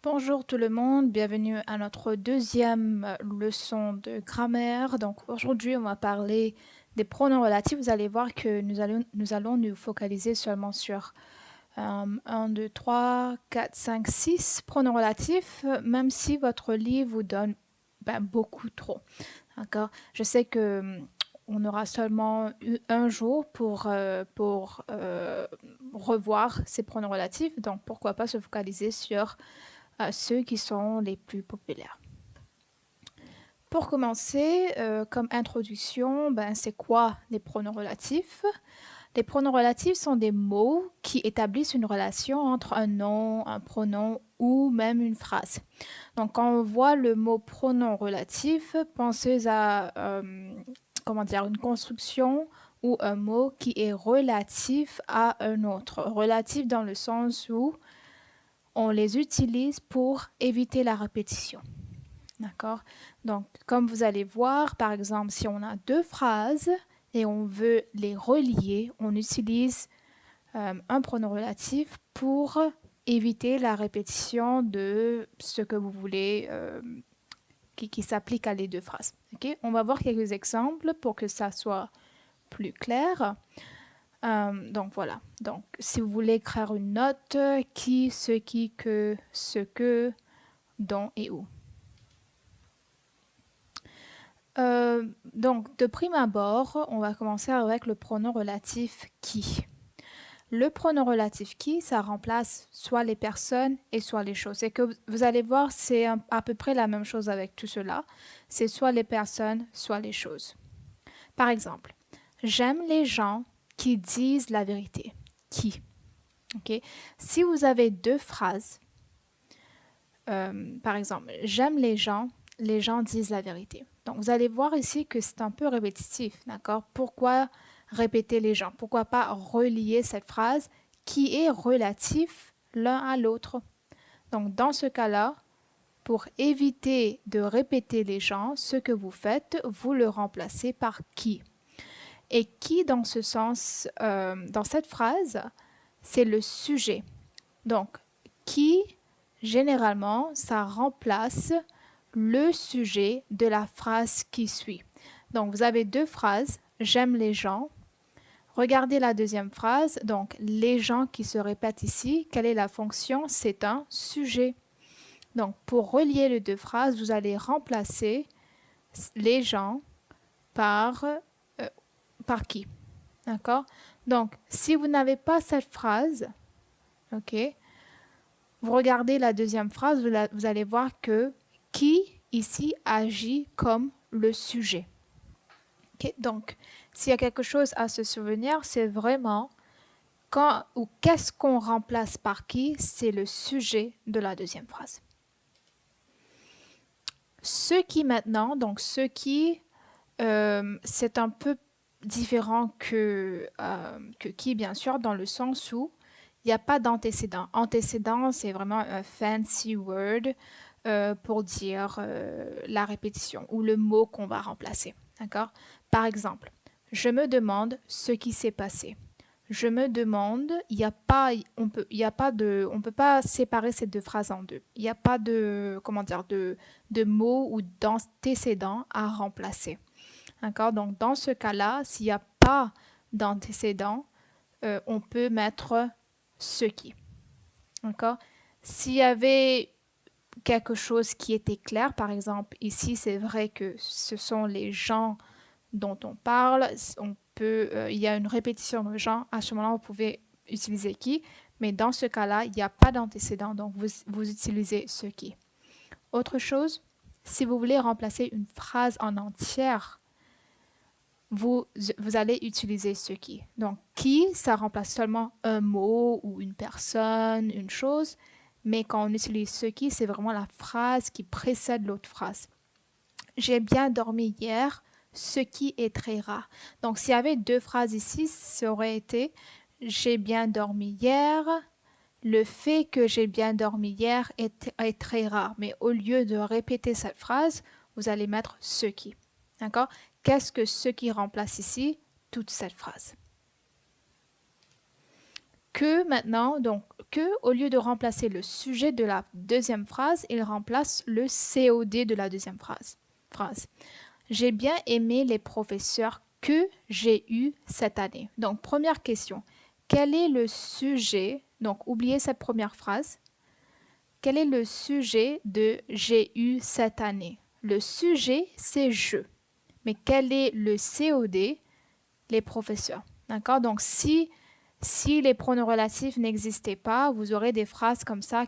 Bonjour tout le monde, bienvenue à notre deuxième leçon de grammaire. Donc aujourd'hui, on va parler des pronoms relatifs. Vous allez voir que nous allons nous focaliser seulement sur 1, 2, 3, 4, 5, 6 pronoms relatifs, même si votre livre vous donne beaucoup trop. D'accord? Je sais que on aura seulement eu un jour pour revoir ces pronoms relatifs, donc pourquoi pas se focaliser sur ceux qui sont les plus populaires. Pour commencer, comme introduction, c'est quoi les pronoms relatifs? Les pronoms relatifs sont des mots qui établissent une relation entre un nom, un pronom ou même une phrase. Donc, quand on voit le mot pronom relatif, pensez à une construction ou un mot qui est relatif à un autre. Relatif dans le sens où on les utilise pour éviter la répétition. D'accord? Donc, comme vous allez voir, par exemple, si on a deux phrases et on veut les relier, on utilise un pronom relatif pour éviter la répétition de ce que vous voulez qui s'applique à les deux phrases. Okay? On va voir quelques exemples pour que ça soit plus clair. Donc voilà. Donc si vous voulez écrire une note, qui, ce que, dont et où. Donc de prime abord, on va commencer avec le pronom relatif qui. Le pronom relatif qui, ça remplace soit les personnes et soit les choses. Et que vous allez voir, c'est à peu près la même chose avec tout cela. C'est soit les personnes, soit les choses. Par exemple, j'aime les gens qui disent la vérité. Qui? Okay. Si vous avez deux phrases, par exemple, j'aime les gens disent la vérité. Donc, vous allez voir ici que c'est un peu répétitif, d'accord? Pourquoi répéter les gens? Pourquoi pas relier cette phrase qui est relatif l'un à l'autre? Donc, dans ce cas-là, pour éviter de répéter les gens, ce que vous faites, vous le remplacez par qui. Et qui, dans ce sens, dans cette phrase, c'est le sujet. Donc, qui, généralement, ça remplace le sujet de la phrase qui suit. Donc, vous avez deux phrases, j'aime les gens. Regardez la deuxième phrase, donc les gens qui se répètent ici, quelle est la fonction? C'est un sujet. Donc, pour relier les deux phrases, vous allez remplacer les gens par qui? D'accord? Donc, si vous n'avez pas cette phrase, ok, vous regardez la deuxième phrase, vous allez voir que qui ici agit comme le sujet. Okay? Donc, s'il y a quelque chose à se souvenir, c'est vraiment quand ou qu'est-ce qu'on remplace par qui, c'est le sujet de la deuxième phrase. Ce qui maintenant, donc ce qui, c'est un peu différent que qui, bien sûr, dans le sens où il n'y a pas d'antécédent. Antécédent, c'est vraiment un fancy word pour dire la répétition ou le mot qu'on va remplacer. D'accord? Par exemple, je me demande ce qui s'est passé. Je me demande, on peut pas séparer ces deux phrases en deux. Il n'y a pas de mots ou d'antécédent à remplacer. D'accord? Donc, dans ce cas-là, s'il n'y a pas d'antécédent, on peut mettre ce qui. D'accord? S'il y avait quelque chose qui était clair, par exemple, ici, c'est vrai que ce sont les gens dont on parle. Il y a une répétition de gens. À ce moment-là, vous pouvez utiliser qui, mais dans ce cas-là, il n'y a pas d'antécédent, donc vous utilisez ce qui. Autre chose, si vous voulez remplacer une phrase en entière, vous allez utiliser ce qui. Donc, qui, ça remplace seulement un mot ou une personne, une chose, mais quand on utilise ce qui, c'est vraiment la phrase qui précède l'autre phrase. J'ai bien dormi hier, ce qui est très rare. Donc, s'il y avait deux phrases ici, ça aurait été j'ai bien dormi hier. Le fait que j'ai bien dormi hier est très rare. Mais au lieu de répéter cette phrase, vous allez mettre ce qui. D'accord? Qu'est-ce que ce qui remplace ici? Toute cette phrase. que maintenant, donc que au lieu de remplacer le sujet de la deuxième phrase, il remplace le COD de la deuxième phrase. J'ai bien aimé les professeurs que j'ai eus cette année. Donc, première question. Quel est le sujet? Donc, oubliez cette première phrase. Quel est le sujet de j'ai eu cette année? Le sujet, c'est je. Mais quel est le COD? Les professeurs. D'accord? Donc, si les pronoms relatifs n'existaient pas, vous aurez des phrases comme ça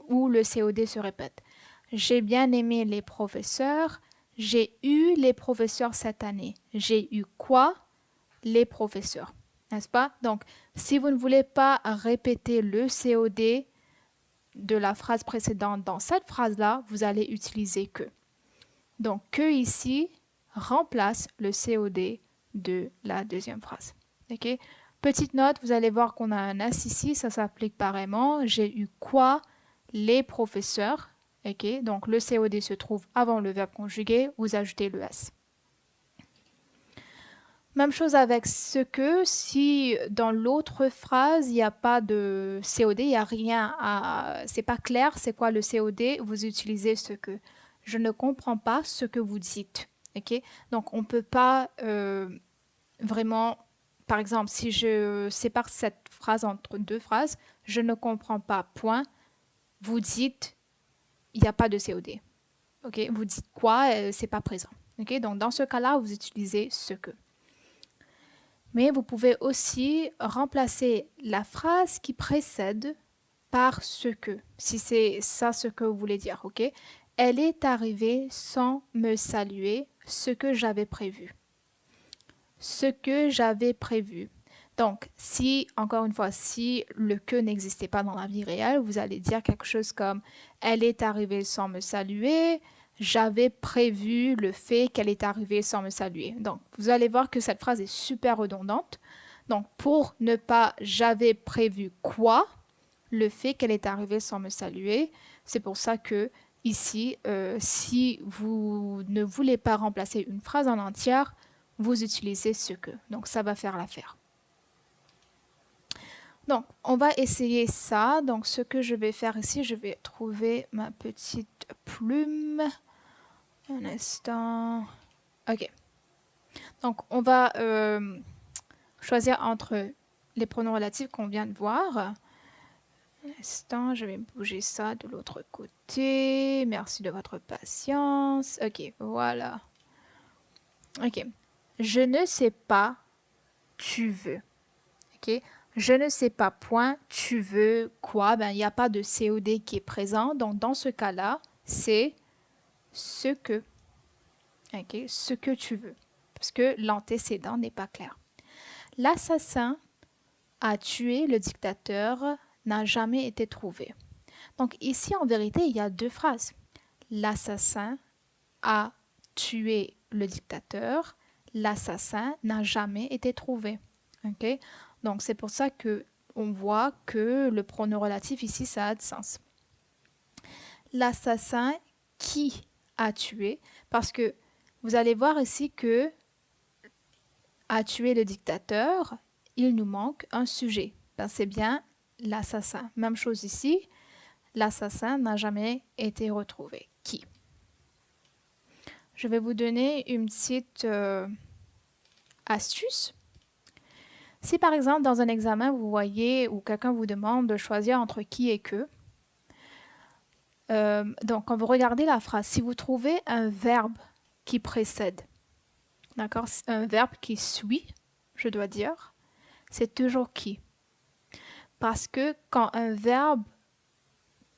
où le COD se répète. J'ai bien aimé les professeurs. J'ai eu les professeurs cette année. J'ai eu quoi? Les professeurs. N'est-ce pas? Donc, si vous ne voulez pas répéter le COD de la phrase précédente dans cette phrase-là, vous allez utiliser que. Donc, que ici remplace le COD de la deuxième phrase. Okay? Petite note, vous allez voir qu'on a un S ici, ça s'applique pareillement. J'ai eu quoi? Les professeurs. Okay? Donc, le COD se trouve avant le verbe conjugué, vous ajoutez le S. Même chose avec ce que, si dans l'autre phrase, il n'y a pas de COD, il n'y a rien à... C'est pas clair, c'est quoi le COD, vous utilisez ce que. Je ne comprends pas ce que vous dites. Okay? Donc, on ne peut pas vraiment... Par exemple, si je sépare cette phrase entre deux phrases, je ne comprends pas, point. Vous dites, il n'y a pas de COD. Okay? Vous dites quoi, c'est pas présent. Okay? Donc, dans ce cas-là, vous utilisez ce que. Mais vous pouvez aussi remplacer la phrase qui précède par ce que, si c'est ça ce que vous voulez dire, ok? Elle est arrivée sans me saluer, ce que j'avais prévu. Ce que j'avais prévu. Donc, si, encore une fois, si le que n'existait pas dans la vie réelle, vous allez dire quelque chose comme « Elle est arrivée sans me saluer », j'avais prévu le fait qu'elle est arrivée sans me saluer. Donc, vous allez voir que cette phrase est super redondante. Donc, pour ne pas j'avais prévu quoi, le fait qu'elle est arrivée sans me saluer, c'est pour ça que ici, si vous ne voulez pas remplacer une phrase en entière, vous utilisez ce que. Donc, ça va faire l'affaire. Donc, on va essayer ça. Donc, ce que je vais faire ici, je vais trouver ma petite plume. Un instant. OK. Donc, on va choisir entre les pronoms relatifs qu'on vient de voir. Un instant, je vais bouger ça de l'autre côté. Merci de votre patience. OK, voilà. OK. Je ne sais pas, tu veux. OK. Je ne sais pas, point, tu veux quoi? Ben, il n'y a pas de COD qui est présent. Donc, dans ce cas-là, c'est ce que. OK, ce que tu veux. Parce que l'antécédent n'est pas clair. L'assassin a tué le dictateur, n'a jamais été trouvé. Donc, ici, en vérité, il y a deux phrases. L'assassin a tué le dictateur, l'assassin n'a jamais été trouvé. OK? Donc, c'est pour ça qu'on voit que le pronom relatif ici, ça a de sens. L'assassin qui a tué, parce que vous allez voir ici que a tué le dictateur, il nous manque un sujet. Ben, c'est bien l'assassin. Même chose ici, l'assassin n'a jamais été retrouvé. Qui? Je vais vous donner une petite astuce. Si par exemple dans un examen vous voyez ou quelqu'un vous demande de choisir entre qui et que, donc quand vous regardez la phrase, si vous trouvez un verbe qui précède, d'accord, un verbe qui suit, je dois dire, c'est toujours qui. Parce que quand un verbe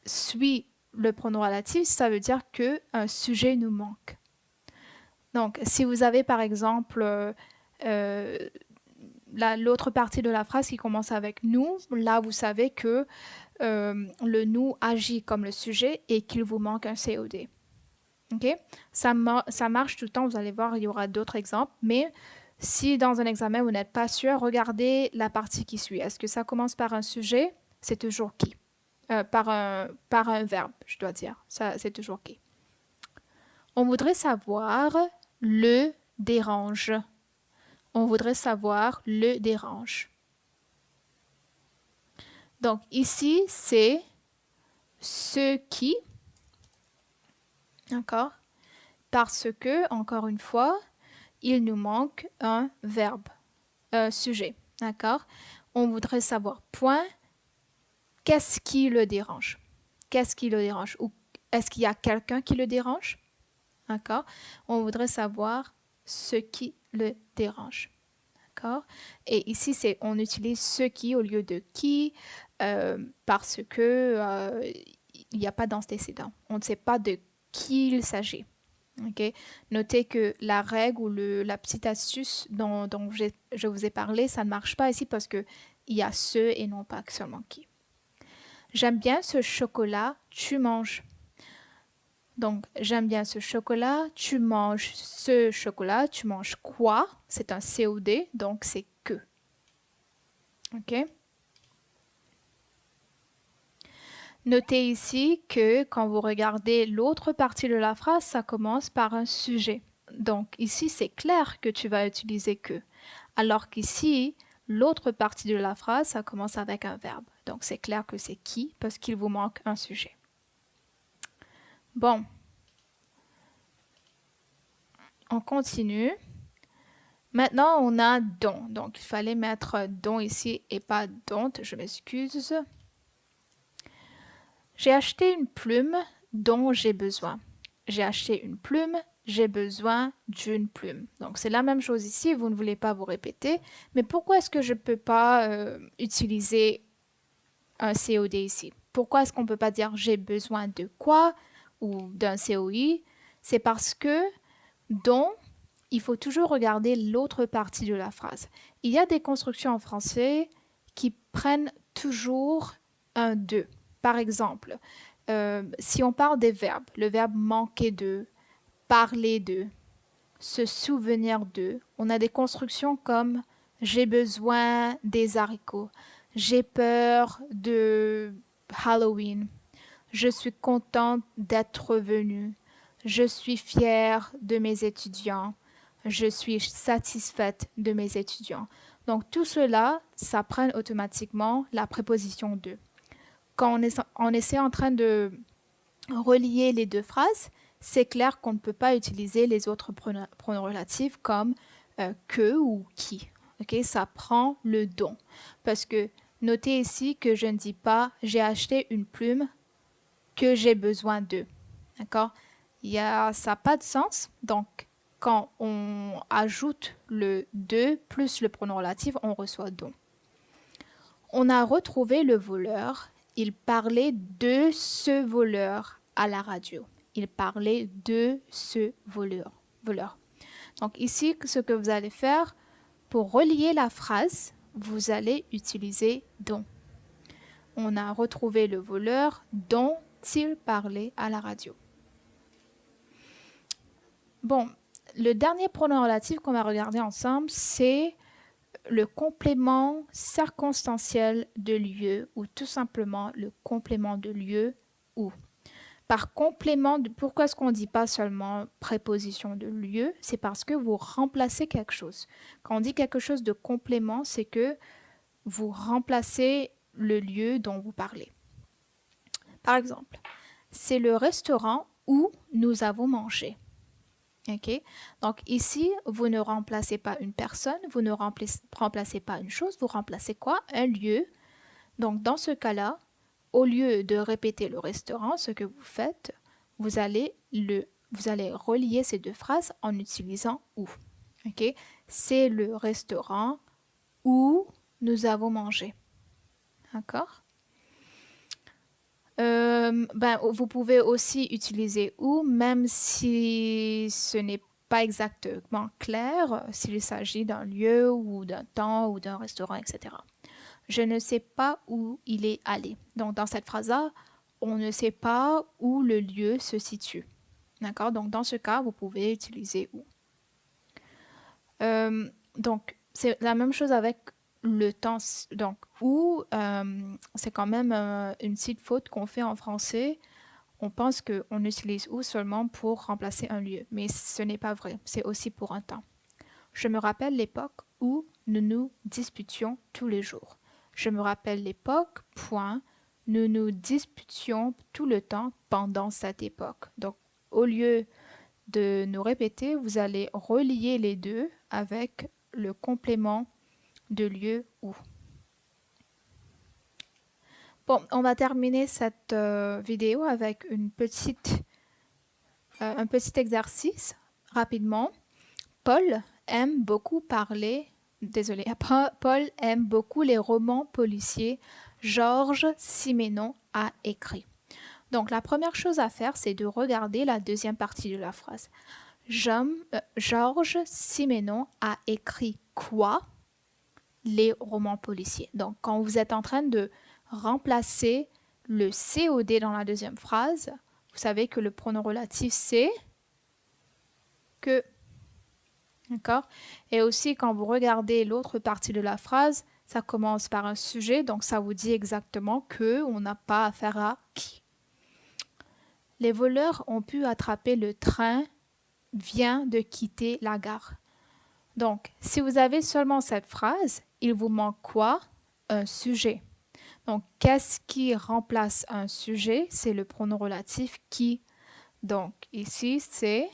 suit le pronom relatif, ça veut dire qu'un sujet nous manque. Donc, si vous avez par exemple l'autre partie de la phrase qui commence avec nous, là vous savez que le nous agit comme le sujet et qu'il vous manque un COD. Okay? Ça marche tout le temps, vous allez voir, il y aura d'autres exemples, mais si dans un examen vous n'êtes pas sûr, regardez la partie qui suit. Est-ce que ça commence par un sujet? C'est toujours qui. Par un verbe, je dois dire. Ça, c'est toujours qui. On voudrait savoir le dérange. On voudrait savoir le dérange. Donc ici, c'est ce qui, d'accord? Parce que, encore une fois, il nous manque un verbe, un sujet, d'accord? On voudrait savoir, point, qu'est-ce qui le dérange? Qu'est-ce qui le dérange? Ou est-ce qu'il y a quelqu'un qui le dérange? D'accord? On voudrait savoir ce qui le dérange. D'accord? Et ici, on utilise ce qui au lieu de qui parce que il n'y a pas d'antécédent. On ne sait pas de qui il s'agit. Okay? Notez que la règle ou la petite astuce dont je vous ai parlé, ça ne marche pas ici parce qu'il y a ce et non pas seulement qui. J'aime bien ce chocolat, tu manges. Donc, j'aime bien ce chocolat, tu manges ce chocolat, tu manges quoi? C'est un COD, donc c'est que. OK? Notez ici que quand vous regardez l'autre partie de la phrase, ça commence par un sujet. Donc, ici, c'est clair que tu vas utiliser que. Alors qu'ici, l'autre partie de la phrase, ça commence avec un verbe. Donc, c'est clair que c'est qui parce qu'il vous manque un sujet. Bon. On continue. Maintenant, on a don. Donc, il fallait mettre don ici et pas don't. Je m'excuse. J'ai acheté une plume dont j'ai besoin. J'ai acheté une plume, j'ai besoin d'une plume. Donc, c'est la même chose ici. Vous ne voulez pas vous répéter. Mais pourquoi est-ce que je ne peux pas utiliser un COD ici? Pourquoi est-ce qu'on ne peut pas dire j'ai besoin de quoi ou d'un COI? C'est parce que dont il faut toujours regarder l'autre partie de la phrase. Il y a des constructions en français qui prennent toujours un de. Par exemple, si on parle des verbes, le verbe manquer de, parler de, se souvenir de, on a des constructions comme j'ai besoin des haricots, j'ai peur de Halloween, je suis contente d'être venue, je suis fière de mes étudiants, je suis satisfaite de mes étudiants. Donc tout cela, ça prend automatiquement la préposition de. Quand on essaie en train de relier les deux phrases, c'est clair qu'on ne peut pas utiliser les autres pronoms relatifs comme que ou qui. Okay? Ça prend le don. Parce que notez ici que je ne dis pas j'ai acheté une plume que j'ai besoin de. D'accord? Ça n'a pas de sens. Donc, quand on ajoute le de plus le pronom relatif, on reçoit don. On a retrouvé le voleur. Il parlait de ce voleur à la radio. Il parlait de ce voleur. Donc ici, ce que vous allez faire, pour relier la phrase, vous allez utiliser dont. On a retrouvé le voleur dont il parlait à la radio. Bon, le dernier pronom relatif qu'on va regarder ensemble, c'est le complément circonstanciel de lieu ou tout simplement le complément de lieu ou. Par complément, pourquoi est-ce qu'on ne dit pas seulement préposition de lieu? C'est parce que vous remplacez quelque chose. Quand on dit quelque chose de complément, c'est que vous remplacez le lieu dont vous parlez. Par exemple, c'est le restaurant où nous avons mangé. Okay? Donc ici, vous ne remplacez pas une personne, vous ne remplacez pas une chose, vous remplacez quoi? Un lieu. Donc dans ce cas-là, au lieu de répéter le restaurant, ce que vous faites, vous allez relier ces deux phrases en utilisant où. Okay? C'est le restaurant où nous avons mangé. D'accord? Vous pouvez aussi utiliser où, même si ce n'est pas exactement clair, s'il s'agit d'un lieu ou d'un temps ou d'un restaurant, etc. Je ne sais pas où il est allé. Donc, dans cette phrase-là, on ne sait pas où le lieu se situe. D'accord? Donc, dans ce cas, vous pouvez utiliser où. Donc, c'est la même chose avec le temps. Donc, où, c'est quand même une petite faute qu'on fait en français. On pense qu'on utilise où seulement pour remplacer un lieu, mais ce n'est pas vrai. C'est aussi pour un temps. Je me rappelle l'époque où nous nous disputions tous les jours. Je me rappelle l'époque, point. Nous nous disputions tout le temps pendant cette époque. Donc, au lieu de nous répéter, vous allez relier les deux avec le complément de lieu où. Bon, on va terminer cette vidéo avec un petit exercice rapidement. Paul aime beaucoup Paul aime beaucoup les romans policiers. Georges Simenon a écrit. Donc la première chose à faire, c'est de regarder la deuxième partie de la phrase. Georges Simenon a écrit quoi? Les romans policiers. Donc quand vous êtes en train de remplacer le COD dans la deuxième phrase, vous savez que le pronom relatif c'est que. D'accord? Et aussi, quand vous regardez l'autre partie de la phrase, ça commence par un sujet, donc ça vous dit exactement que on n'a pas affaire à qui. Les voleurs ont pu attraper le train vient de quitter la gare. Donc, si vous avez seulement cette phrase, il vous manque quoi? Un sujet. Donc, qu'est-ce qui remplace un sujet? C'est le pronom relatif qui. Donc, ici, c'est...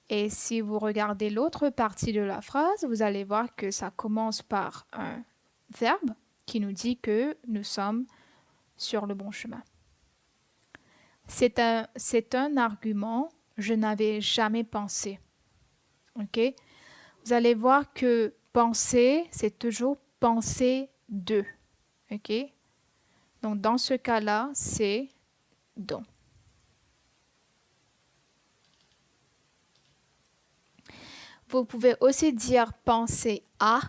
Et si vous regardez l'autre partie de la phrase, vous allez voir que ça commence par un verbe qui nous dit que nous sommes sur le bon chemin. C'est un argument, je n'avais jamais pensé. Ok? Vous allez voir que penser, c'est toujours penser de. Ok? Donc, dans ce cas-là, c'est dont. Vous pouvez aussi dire penser à,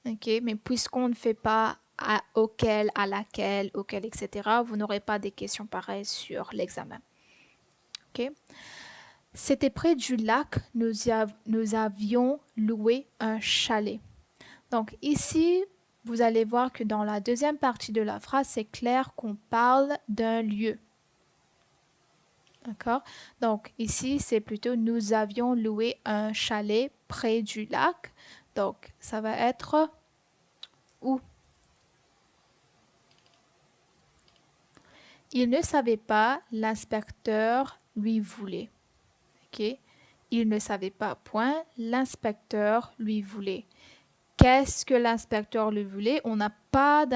ok? Mais puisqu'on ne fait pas à, auquel, à laquelle, auquel, etc., vous n'aurez pas des questions pareilles sur l'examen. Ok? C'était près du lac, nous avions loué un chalet. Donc ici, vous allez voir que dans la deuxième partie de la phrase, c'est clair qu'on parle d'un lieu. D'accord? Donc ici, c'est plutôt nous avions loué un chalet près du lac. Donc ça va être où? Il ne savait pas, l'inspecteur lui voulait. Ok? Il ne savait pas, point, l'inspecteur lui voulait. Qu'est-ce que l'inspecteur lui voulait? On n'a pas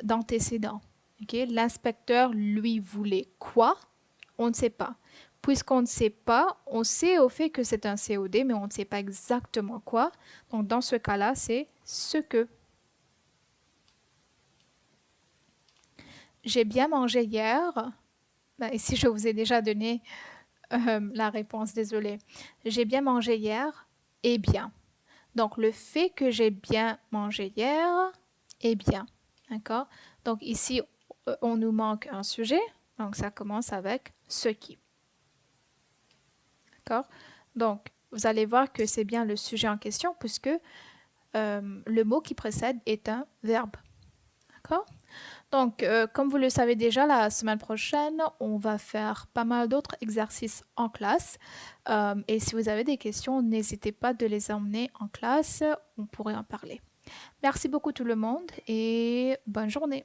d'antécédent. Okay? L'inspecteur lui voulait quoi? On ne sait pas. Puisqu'on ne sait pas, on sait au fait que c'est un COD, mais on ne sait pas exactement quoi. Donc, dans ce cas-là, c'est ce que. J'ai bien mangé hier. Ben, ici, je vous ai déjà donné la réponse, désolée. J'ai bien mangé hier. Eh bien. Donc, le fait que j'ai bien mangé hier, eh bien. D'accord? Donc, ici, on nous manque un sujet. Donc, ça commence avec ce qui. D'accord? Donc, vous allez voir que c'est bien le sujet en question puisque le mot qui précède est un verbe. D'accord? Donc, comme vous le savez déjà, la semaine prochaine, on va faire pas mal d'autres exercices en classe. Et si vous avez des questions, n'hésitez pas de les emmener en classe. On pourrait en parler. Merci beaucoup tout le monde et bonne journée.